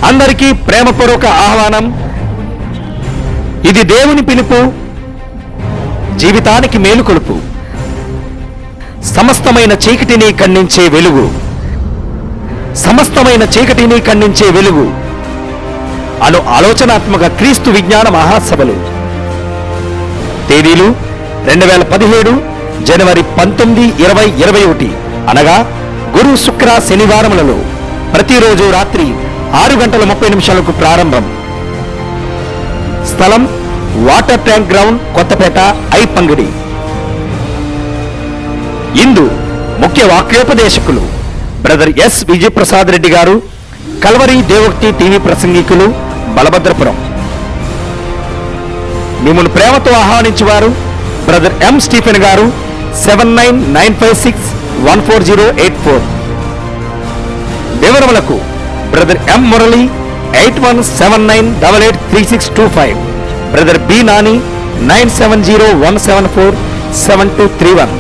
అందరికీ ప్రేమపూర్వక ఆహ్వానం. ఇది దేవుని పిలుపు, జీవితానికి మేలుకొలుపు, సమస్తమైన చీకటిని ఖండించే వెలుగు, సమస్తమైన చీకటిని ఖండించే వెలుగు అను ఆలోచనాత్మక క్రీస్తు విజ్ఞాన మహాసభలు. తేదీలు 2017 జనవరి 19, 20, 21 అనగా గురు, శుక్ర, శనివారములలో ప్రతిరోజు రాత్రి 6:30 ప్రారంభం. స్థలం water tank ground, Kothapeta, Aipangidi. ఇందు ముఖ్య వాక్యోపదేశకులు బ్రదర్ ఎస్ విజయప్రసాద్ రెడ్డి గారు, కల్వరి దేవోక్తి టీవీ ప్రసంగికులు, బలభద్రపురం. మిమ్మల్ని ప్రేమతో ఆహ్వానించేవారు బ్రదర్ ఎం స్టీఫెన్ గారు, 7995614084. వివరములకు brother M Murali, 8179883625. Brother B Nani, 9701747231.